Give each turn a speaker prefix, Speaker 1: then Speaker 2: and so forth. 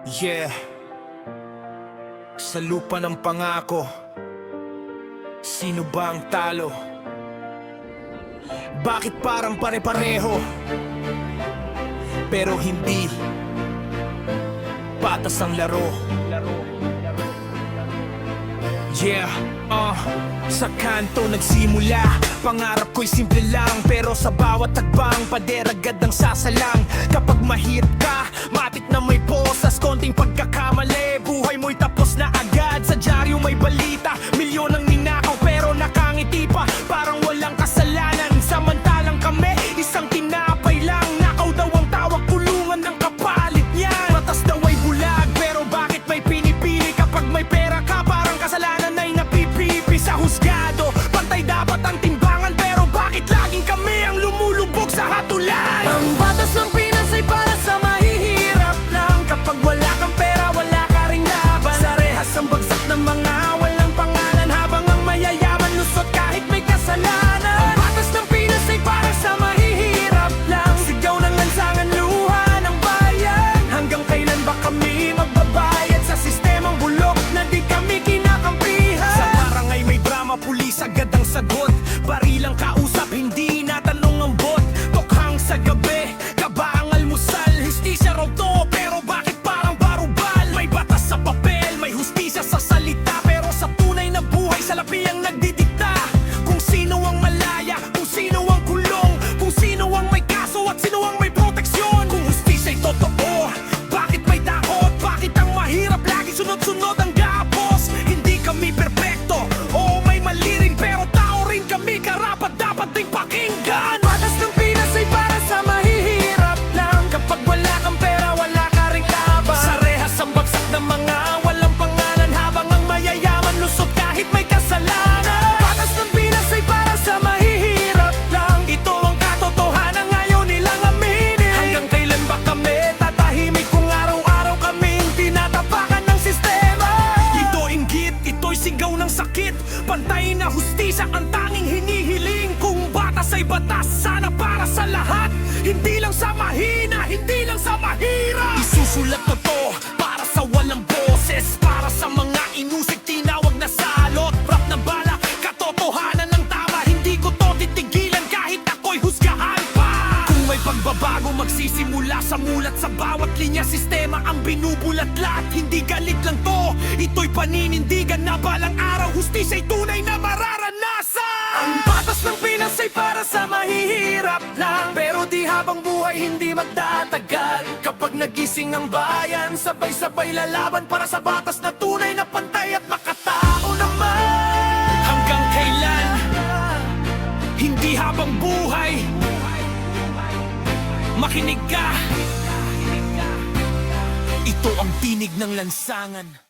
Speaker 1: Yeah, sa lupa ng pangako, sino ba ang talo? Bakit parang pare-pareho, pero hindi patas ang laro? Yeah, sa kanto nagsimula. Pangarap ko'y simple lang, pero sa bawat tagbang pader agad ang sasalang. Kapag mahirap ka, matik na may posas, konting pagkakamali, buhay mo'y tapos na agad. Sa dyaryo may balita, milyon ang ninakaw pero nakangiti pa, parang walang kasalanan. Samantalang kami, isang tinapay lang. Nakaw daw ang tawag, kulungan ng kapalit niyan. Batas daw ay bulag, pero bakit may pinipili? Kapag may pera ka, parang kasalanan ay napipipi sa husgado. Pantay dapat ang timbangan, pero bakit laging kami ang lumulubog sa hatulan?
Speaker 2: Ang batas ng Pinas ay para sa mahihirap lang. Kapag wala kang pera, wala ka ring laban. Sa rehas ang bagsak ng mga walang pangalan, habang ang mayayaman lusot kahit may kasalanan. Ang batas ng Pinas ay para sa mahihirap lang. Sigaw ng lansangan, luha ng bayan. Hanggang kailan ba kami magbabayad sa sistemang bulok na di kami kinakampihan?
Speaker 1: Sa barangay may drama, pulis agad ang sagot. Barilang kausap, hindi natanong ang bot. Tokhang sa gabi, kaba ang almusal. Hustisya raw to, pero bakit parang barubal? May batas sa papel, may hustisya sa salita, pero sa tunay na buhay, salapi ang nagdidikta. Kung sino ang malaya, kung sino ang kulong, kung sino ang may kaso at sino ang may proteksyon. Kung hustisya'y totoo, bakit may takot? Bakit ang mahirap lagi sunod-sunod ang gapos? Hindi kami perpekto, oo may mali rin, pero tao rin kami, karapat dapat ding pakinggan.
Speaker 2: Batas ng Pinas ay para sa mahihirap lang. Kapag wala kang pera, wala ka ring laban.
Speaker 1: Sa rehas ang bagsak ng mga walang pangalan, habang ang mayayaman lusot kahit may kasalanan.
Speaker 2: Batas ng Pinas ay para sa mahihirap lang.
Speaker 1: Ito ang katotohanan, ngayon nilang aminin. Hanggang kailan ba kami tatahimik kung araw-araw kaming tinatapakan ng sistema? Ito inggit, ito'y sigaw ng sakit. Pantay na hustisya ang tanging hinihiling. Kung batas ay batas, sana para sa lahat, hindi lang sa mahina, hindi lang sa mahirap. Isusulat ko to para sa walang boses, para sa mga inusig tinawag na salot. Rap na bala, katotohanan ng tama, hindi ko to titigilan kahit ako'y husgahan pa. Kung may pagbabago magsisimula sa mulat, sa bawat linya sistema ang binubulat lahat. Hindi galit lang to, ito'y paninindigan na balang araw hustisya'y tunay na mararanasan.
Speaker 2: Ang batas ng Pinas ay para sa mahihirap lang, pero di habang buhay hindi magtatagal. Kapag nagising ang bayan, sabay-sabay lalaban para sa batas na tunay na pantay at makatao naman.
Speaker 1: Hanggang kailan? Hindi habang buhay. Makinig ka. Ito ang tinig ng lansangan.